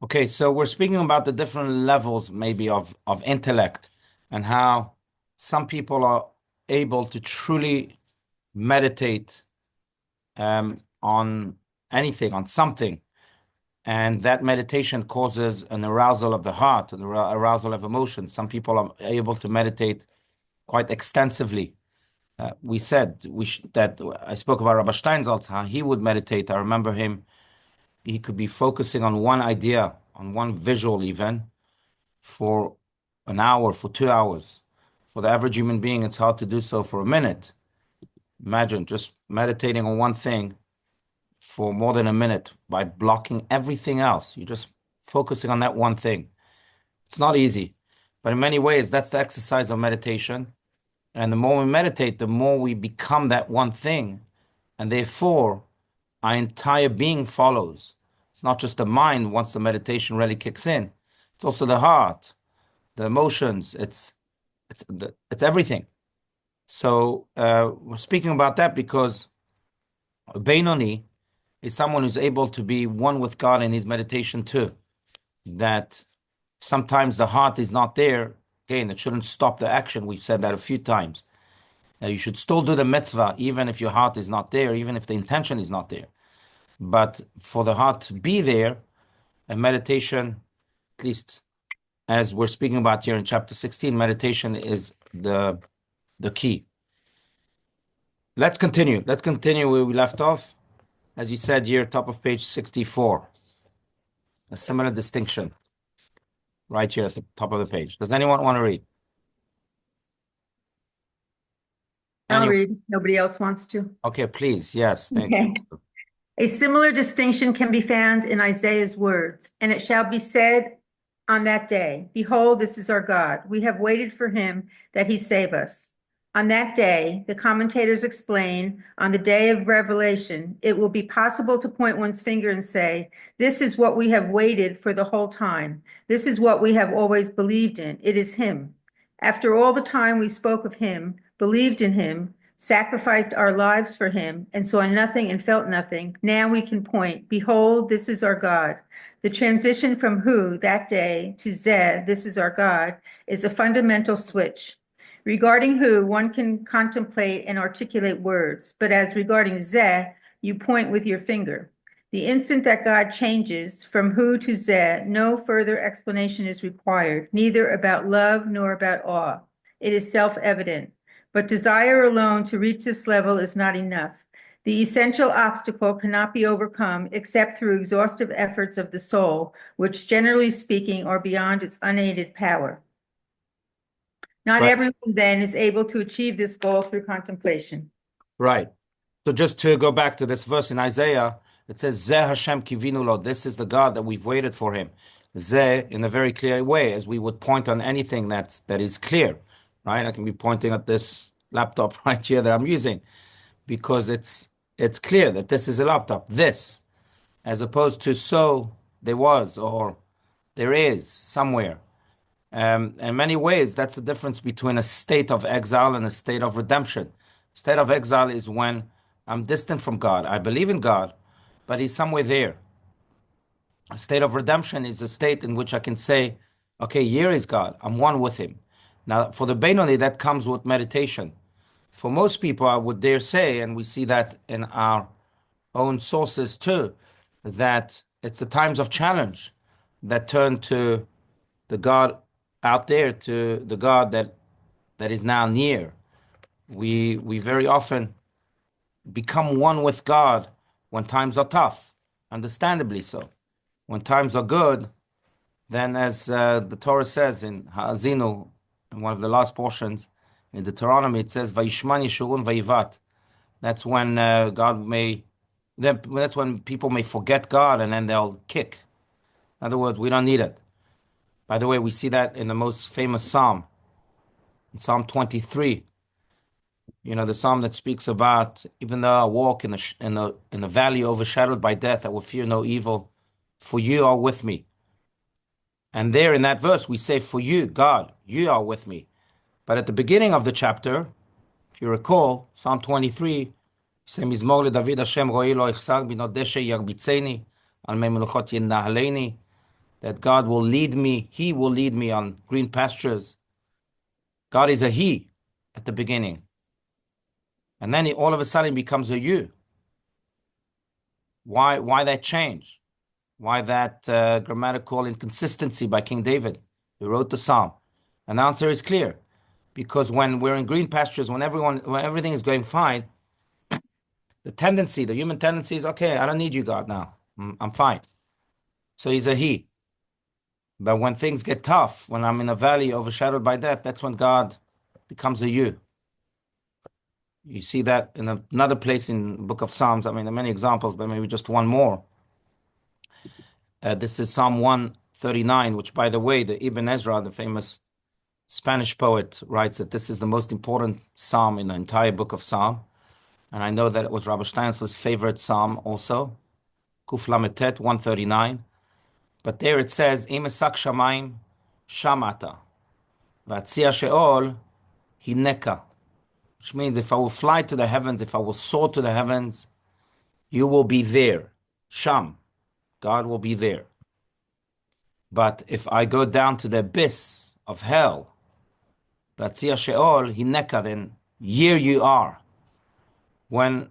Okay, so we're speaking about the different levels maybe of intellect and how some people are able to truly meditate on anything, on something, and that meditation causes an arousal of the heart, an arousal of emotions. Some people are able to meditate quite extensively. We said that I spoke about Rabbi Steinsaltz, how he would meditate. I remember him, he could be focusing on one idea, on one visual even, for an hour, for 2 hours. For the average human being, it's hard to do so for a minute. Imagine just meditating on one thing for more than a minute by blocking everything else. You're just focusing on that one thing. It's not easy, but in many ways, that's the exercise of meditation. And the more we meditate, the more we become that one thing. And therefore, our entire being follows. It's not just the mind once the meditation really kicks in, it's also the heart, the emotions. It's everything. So we're speaking about that because a Benoni is someone who's able to be one with God in his meditation too. That sometimes the heart is not there. Again, it shouldn't stop the action. We've said that a few times. You should still do the mitzvah even if your heart is not there, even if the intention is not there. But for the heart to be there, a meditation, at least as we're speaking about here in chapter 16, meditation is the key. Let's continue. Let's continue where we left off. As you said here, top of page 64. A similar distinction right here at the top of the page. Does anyone want to read? I'll Anyone? read. Nobody else wants to. Okay, please. Yes, thank you. Okay. A similar distinction can be found in Isaiah's words, and it shall be said on that day, behold, this is our God. We have waited for him that he save us. On that day, the commentators explain, on the day of revelation, it will be possible to point one's finger and say, this is what we have waited for the whole time. This is what we have always believed in. It is him. After all the time we spoke of him, believed in him, sacrificed our lives for him, and saw nothing and felt nothing, now we can point, behold, this is our God. The transition from who, that day, to zeh, this is our God, is a fundamental switch. Regarding who, one can contemplate and articulate words, but as regarding zeh, you point with your finger. The instant that God changes from who to zeh, no further explanation is required, neither about love nor about awe. It is self-evident. But desire alone to reach this level is not enough. The essential obstacle cannot be overcome except through exhaustive efforts of the soul, which generally speaking are beyond its unaided power. Not Right, everyone then is able to achieve this goal through contemplation. right. So just to go back to this verse in Isaiah, it says, Zeh Hashem kivinu lo. This is the God that we've waited for him. Zeh in a very clear way, as we would point on anything that is clear, right? I can be pointing at this laptop right here that I'm using because it's clear that this is a laptop. This, as opposed to so there was or there is somewhere. In many ways, that's the difference between a state of exile and a state of redemption. State of exile is when I'm distant from God. I believe in God, but He's somewhere there. A state of redemption is a state in which I can say, okay, here is God. I'm one with Him. Now, for the Benoni, that comes with meditation. For most people, I would dare say, and we see that in our own sources too, that it's the times of challenge that turn to the God out there, to the God that is now near. We very often become one with God when times are tough, understandably so. When times are good, then as the Torah says in Ha'azinu, in one of the last portions in Deuteronomy, it says Vayishman Yeshurun Vayivat. That's when that's when people may forget God and then they'll kick. In other words, we don't need it. By the way, we see that in the most famous psalm, in Psalm 23. You know, the psalm that speaks about, even though I walk in the valley overshadowed by death, I will fear no evil, for you are with me. And there in that verse, we say, for you, God, you are with me. But at the beginning of the chapter, if you recall, Psalm 23, say, Mizmor leDavid Hashem ro'i lo ichsar bino deshe yarbitzeni, al mei meluchot yenahaleni. that God will lead me. He will lead me on green pastures. God is a He at the beginning. And then all of a sudden becomes a you. Why that change? Why that grammatical inconsistency by King David, who wrote the psalm? And the answer is clear. Because when we're in green pastures, when everything is going fine, the human tendency is, okay, I don't need you, God, now. I'm fine. So he's a he. But when things get tough, when I'm in a valley overshadowed by death, that's when God becomes a you. You see that in another place in the book of Psalms. I mean, there are many examples, but maybe just one more. This is Psalm 139, which, by the way, the Ibn Ezra, the famous Spanish poet, writes that this is the most important psalm in the entire book of Psalm. And I know that it was Rabbi Steinsal's favorite psalm also, Kuf Lametet 139. But there it says, Im esak shamayim shamata, v'atzia sheol hineka. Which means if I will fly to the heavens, if I will soar to the heavens, you will be there. Sham, God will be there. But if I go down to the abyss of hell, v'atzia sheol hineka, then here you are. When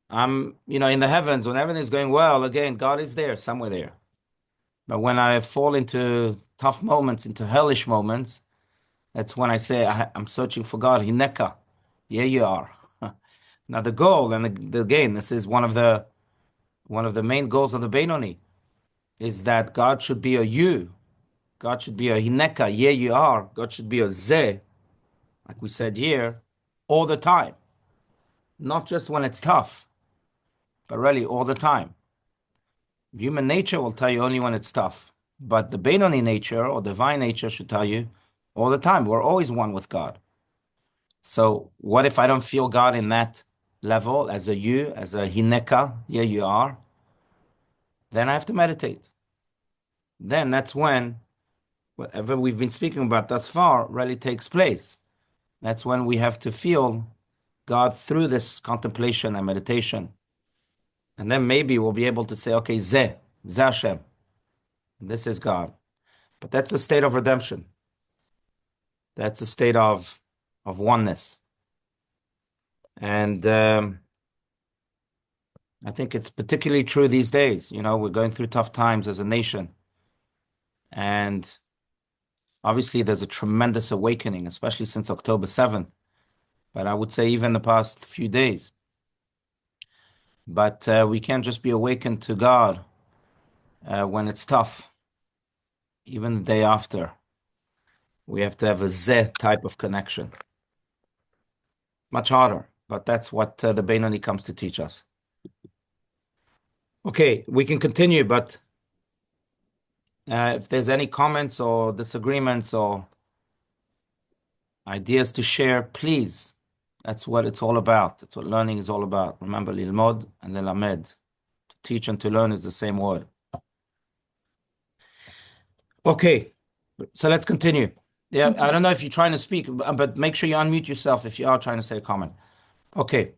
I'm, in the heavens, when everything is going well, again, God is there, somewhere there. But when I fall into tough moments, into hellish moments, that's when I say I'm searching for God. Hineka, here you are. Now the goal, and again, this is one of the main goals of the Benoni, is that God should be a you. God should be a hineka, here you are. God should be a ze, like we said here, all the time. Not just when it's tough, but really all the time. Human nature will tell you only when it's tough. But the Benoni nature or divine nature should tell you all the time. We're always one with God. So what if I don't feel God in that level as a you, as a hineka, here you are? Then I have to meditate. Then that's when whatever we've been speaking about thus far really takes place. That's when we have to feel God through this contemplation and meditation. And then maybe we'll be able to say, okay, Zeh Hashem. This is God. But that's the state of redemption. That's a state of oneness. And I think it's particularly true these days. We're going through tough times as a nation. And obviously there's a tremendous awakening, especially since October 7th. But I would say even the past few days. But we can't just be awakened to God when it's tough. Even the day after. We have to have a Z type of connection. Much harder, but that's what the Benoni comes to teach us. Okay, we can continue, but if there's any comments or disagreements or ideas to share, please. That's what it's all about. That's what learning is all about. Remember, lilmod and lelamed. To teach and to learn is the same word. Okay, so let's continue. Yeah, I don't know if you're trying to speak, but make sure you unmute yourself if you are trying to say a comment. Okay.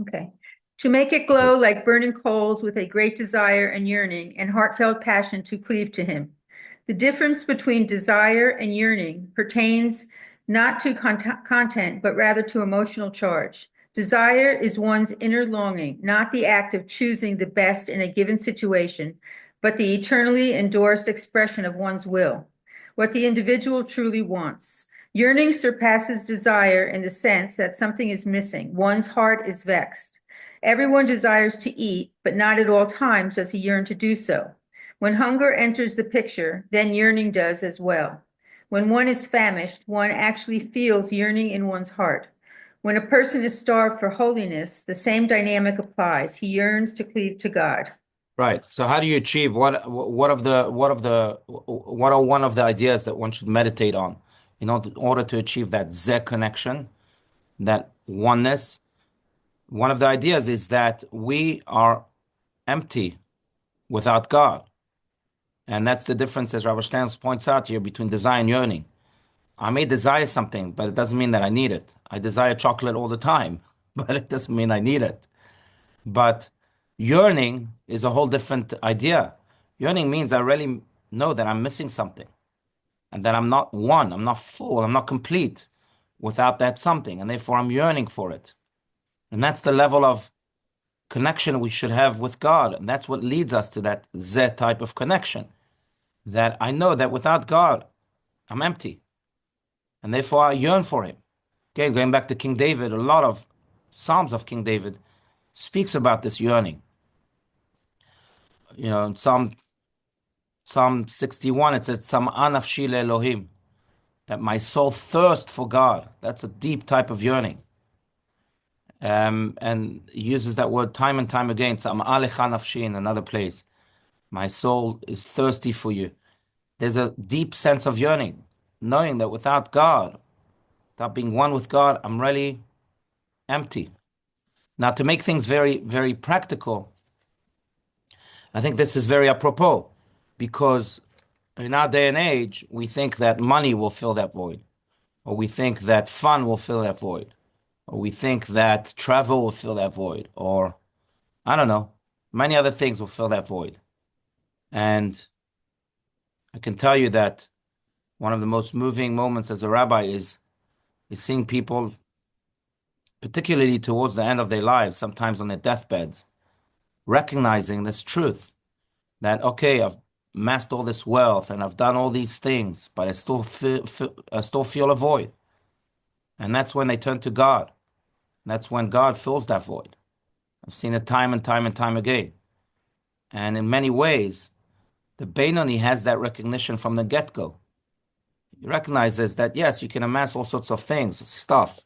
Okay. To make it glow like burning coals with a great desire and yearning and heartfelt passion to cleave to him. The difference between desire and yearning pertains not to content, but rather to emotional charge. Desire is one's inner longing, not the act of choosing the best in a given situation, but the eternally endorsed expression of one's will, what the individual truly wants. Yearning surpasses desire in the sense that something is missing. One's heart is vexed. Everyone desires to eat, but not at all times does he yearn to do so. When hunger enters the picture, then yearning does as well. When one is famished, one actually feels yearning in one's heart. When a person is starved for holiness, the same dynamic applies. He yearns to cleave to God. Right. So how do you achieve what are one of the ideas that one should meditate on in order to achieve that Z connection, that oneness? One of the ideas is that we are empty without God. And that's the difference, as Rabbi Stans points out here, between desire and yearning. I may desire something, but it doesn't mean that I need it. I desire chocolate all the time, but it doesn't mean I need it. But yearning is a whole different idea. Yearning means I really know that I'm missing something and that I'm not one, I'm not full, I'm not complete without that something, and therefore I'm yearning for it. And that's the level of connection we should have with God. And that's what leads us to that Z type of connection, that I know that without God, I'm empty. And therefore I yearn for him. Again, going back to King David, a lot of Psalms of King David speaks about this yearning. In Psalm 61, it says, Tzam'a nafshi Elohim, that my soul thirsts for God. That's a deep type of yearning. And he uses that word time and time again, Tzam'a lecha nafshi, in another place. My soul is thirsty for you. There's a deep sense of yearning, knowing that without God, without being one with God, I'm really empty. Now, to make things very, very practical, I think this is very apropos because in our day and age, we think that money will fill that void, or we think that fun will fill that void, or we think that travel will fill that void, or I don't know, many other things will fill that void. And I can tell you that one of the most moving moments as a rabbi is seeing people, particularly towards the end of their lives, sometimes on their deathbeds, recognizing this truth that, okay, I've amassed all this wealth and I've done all these things, but I still feel a void. And that's when they turn to God. That's when God fills that void. I've seen it time and time and time again. And in many ways, the Benoni has that recognition from the get-go. He recognizes that, yes, you can amass all sorts of things, stuff,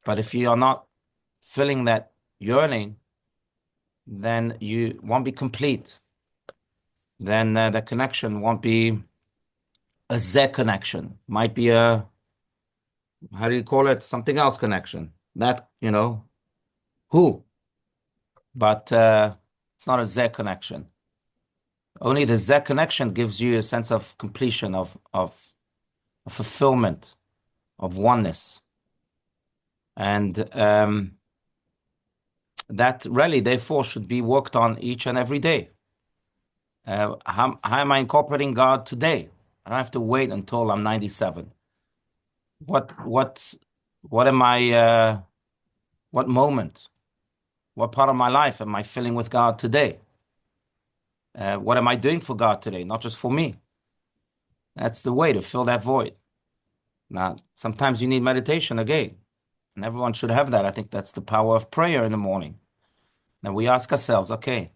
but if you are not filling that yearning, then you won't be complete. Then the connection won't be a Z connection. Might be a, how do you call it? Something else connection. That, who? But it's not a Z connection. Only the Z connection gives you a sense of completion, of fulfillment, of oneness. And that really, therefore, should be worked on each and every day. How am I incorporating God today? I don't have to wait until I'm 97. What am I, what moment, what part of my life am I filling with God today? What am I doing for God today? Not just for me. That's the way to fill that void. Now, sometimes you need meditation again, and everyone should have that. I think that's the power of prayer in the morning. Now we ask ourselves, okay,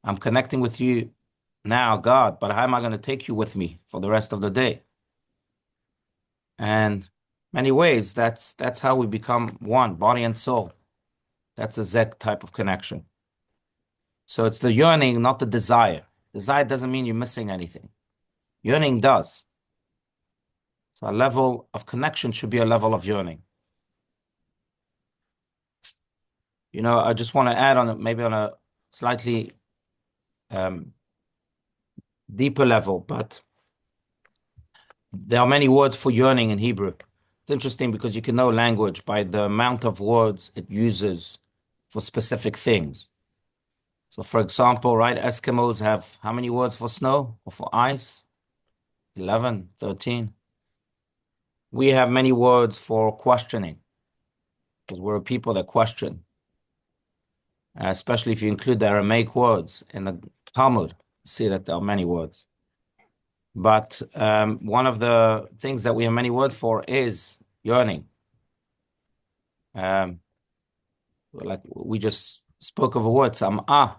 I'm connecting with you now, God, but how am I going to take you with me for the rest of the day? And many ways, that's how we become one, body and soul. That's a Zek type of connection. So it's the yearning, not the desire. Desire doesn't mean you're missing anything. Yearning does. So a level of connection should be a level of yearning. I just want to add on maybe on a slightly deeper level, but there are many words for yearning in Hebrew. It's interesting because you can know language by the amount of words it uses for specific things. So, for example, right, Eskimos have how many words for snow or for ice? 11, 13. We have many words for questioning because we're a people that question, especially if you include the Aramaic words in the Talmud. See that there are many words. But one of the things that we have many words for is yearning. Like we just spoke of a word, sam'ah.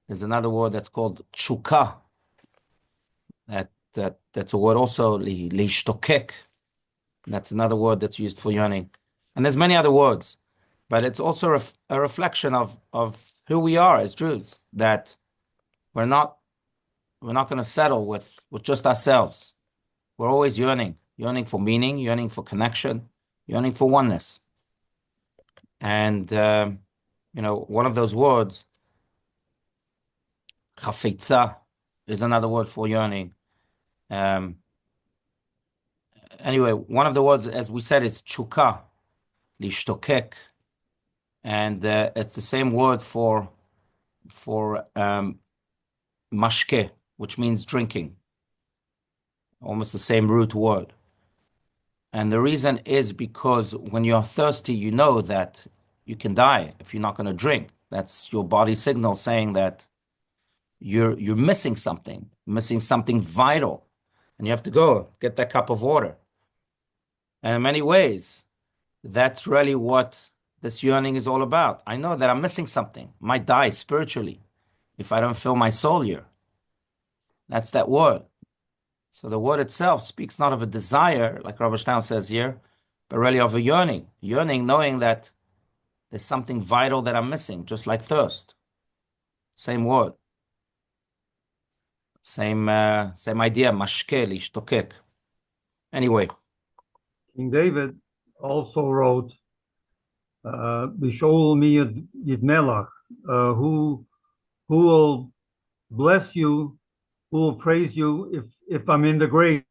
There's another word that's called tshuka. That's a word also, lishtokek. That's another word that's used for yearning. And there's many other words, but it's also a reflection of who we are as Jews, that we're not going to settle with just ourselves. We're always yearning for meaning, yearning for connection, yearning for oneness. And, one of those words, chafetza, is another word for yearning. Anyway, one of the words, as we said, is tshuka, lishtokek. And it's the same word for mashke, which means drinking, almost the same root word. And the reason is because when you're thirsty, you know that you can die if you're not going to drink. That's your body signal saying that you're missing something vital, and you have to go get that cup of water. And in many ways, that's really what this yearning is all about. I know that I'm missing something. I might die spiritually if I don't fill my soul here. That's that word. So the word itself speaks not of a desire, like Rabbi Stein says here, but really of a yearning. Yearning, knowing that there's something vital that I'm missing, just like thirst. Same word. Same idea, mashke, lishtokek. Anyway, King David also wrote, Bishol mi yidmelach, who will bless you, who will praise you if I'm in the grave.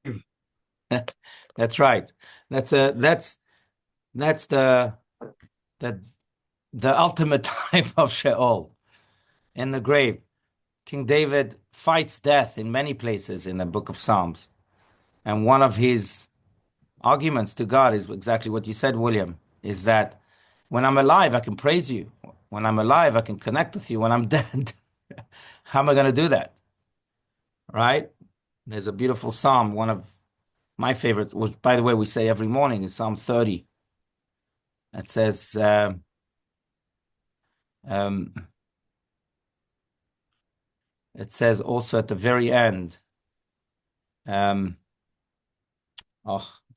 that's right. That's the ultimate type of Sheol, in the grave. King David fights death in many places in the book of Psalms. And one of his arguments to God is exactly what you said, William, is that when I'm alive, I can praise you. When I'm alive, I can connect with you. When I'm dead, how am I going to do that? Right? There's a beautiful psalm, one of my favorites, which, by the way, we say every morning, is Psalm 30. It says, um, also at the very end,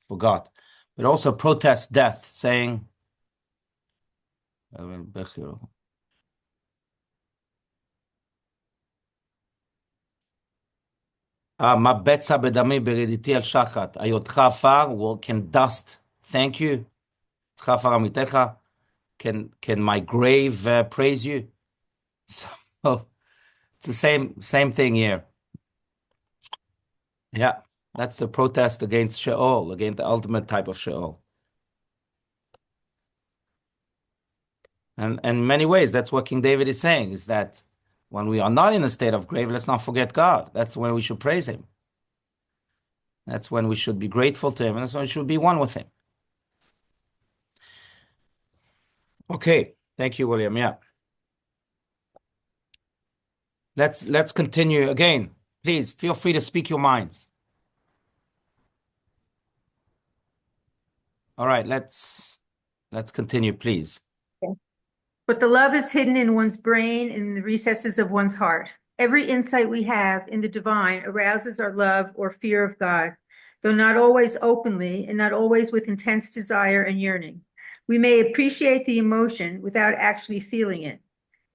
forgot, but also protests death, saying, "Mabetza bedami berediti al shachat, ayotcha afar, can dust thank you, chafar amitecha, can my grave praise you?" So it's the same thing here. Yeah, that's the protest against Sheol, against the ultimate type of Sheol. And in many ways, that's what King David is saying, is that when we are not in a state of grave, let's not forget God. That's when we should praise him. That's when we should be grateful to him, and that's when we should be one with him. Okay, thank you, William. Yeah. Let's continue again. Please feel free to speak your minds. All right, let's continue, please. But the love is hidden in one's brain and in the recesses of one's heart. Every insight we have in the divine arouses our love or fear of God, though not always openly and not always with intense desire and yearning. We may appreciate the emotion without actually feeling it.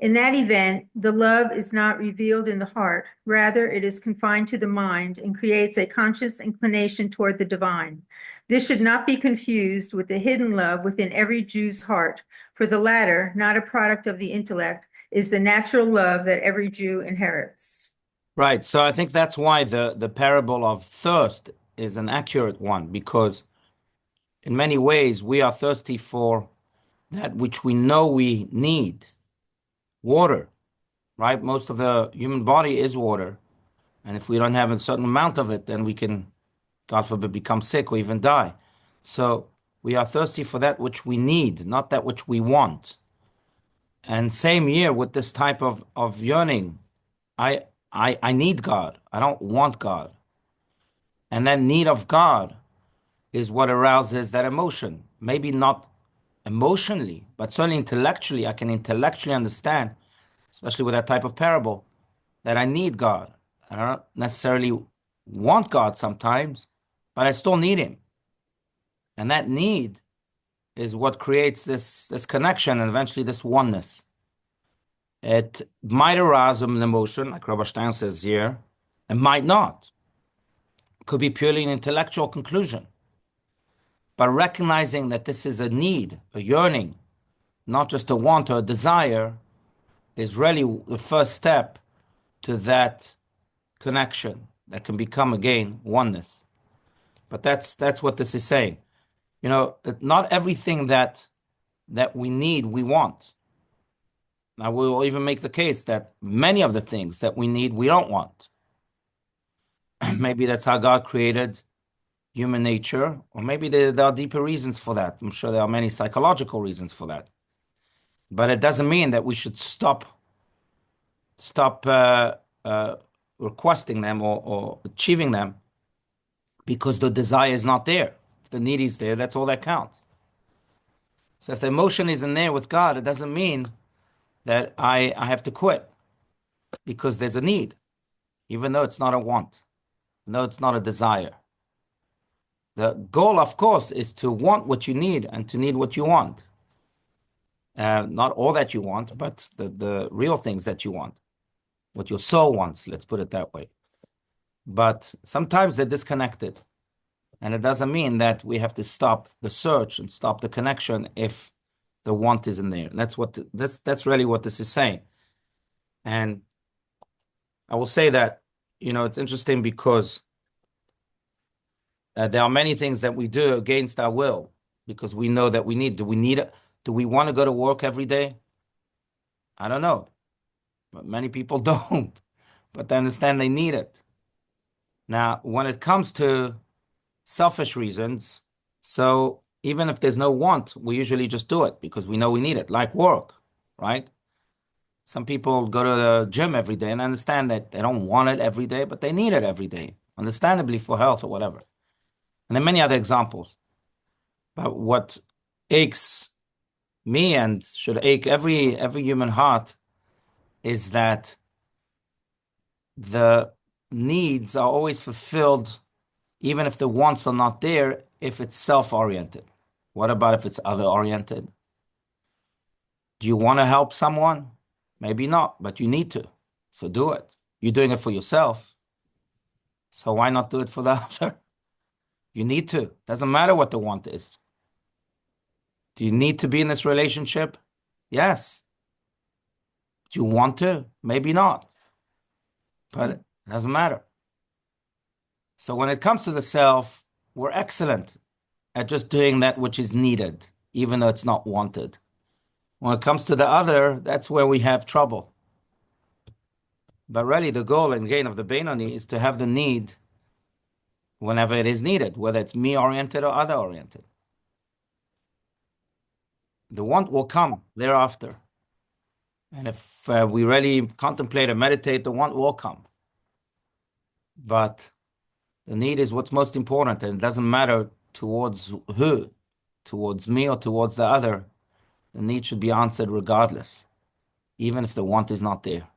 In that event, the love is not revealed in the heart. Rather, it is confined to the mind and creates a conscious inclination toward the divine. This should not be confused with the hidden love within every Jew's heart, for the latter, not a product of the intellect, is the natural love that every Jew inherits. Right. So I think that's why the parable of thirst is an accurate one, because in many ways we are thirsty for that which we know we need, water, right? Most of the human body is water. And if we don't have a certain amount of it, then we can, God forbid, become sick or even die. So we are thirsty for that which we need, not that which we want. And same here with this type of yearning. I need God. I don't want God. And that need of God is what arouses that emotion. Maybe not emotionally, but certainly intellectually. I can intellectually understand, especially with that type of parable, that I need God. I don't necessarily want God sometimes, but I still need him. And that need is what creates this connection and eventually this oneness. It might arouse an emotion, like Rabbi Stein says here, and might not. It could be purely an intellectual conclusion. But recognizing that this is a need, a yearning, not just a want or a desire, is really the first step to that connection that can become again oneness. But that's what this is saying. You know, not everything that we need, we want. I will even make the case that many of the things that we need, we don't want. Maybe that's how God created human nature, or maybe there are deeper reasons for that. I'm sure there are many psychological reasons for that. But it doesn't mean that we should stop uh, requesting them or achieving them because the desire is not there. If the need is there, that's all that counts. So if the emotion isn't there with God, it doesn't mean that I have to quit because there's a need, even though it's not a want, no, it's not a desire. The goal, of course, is to want what you need and to need what you want. Not all that you want, but the real things that you want, what your soul wants, let's put it that way. But sometimes they're disconnected. And it doesn't mean that we have to stop the search and stop the connection if the want isn't there. That's really what this is saying. And I will say that, it's interesting because there are many things that we do against our will because we know that we need. Do we need it? Do we want to go to work every day? I don't know. But many people don't. But they understand they need it. Now, when it comes to selfish reasons, so even if there's no want, we usually just do it because we know we need it, like work, right? Some people go to the gym every day and understand that they don't want it every day, but they need it every day, understandably for health or whatever. And there are many other examples. But what aches me and should ache every human heart is that the needs are always fulfilled, even if the wants are not there, if it's self-oriented. What about if it's other-oriented? Do you want to help someone? Maybe not, but you need to. So do it. You're doing it for yourself. So why not do it for the other? You need to. Doesn't matter what the want is. Do you need to be in this relationship? Yes. Do you want to? Maybe not. But it doesn't matter. So when it comes to the self, we're excellent at just doing that which is needed, even though it's not wanted. When it comes to the other, that's where we have trouble. But really, the goal and gain of the Benoni is to have the need whenever it is needed, whether it's me-oriented or other-oriented. The want will come thereafter. And if we really contemplate and meditate, the want will come. But the need is what's most important, and it doesn't matter towards who, towards me or towards the other. The need should be answered regardless, even if the want is not there.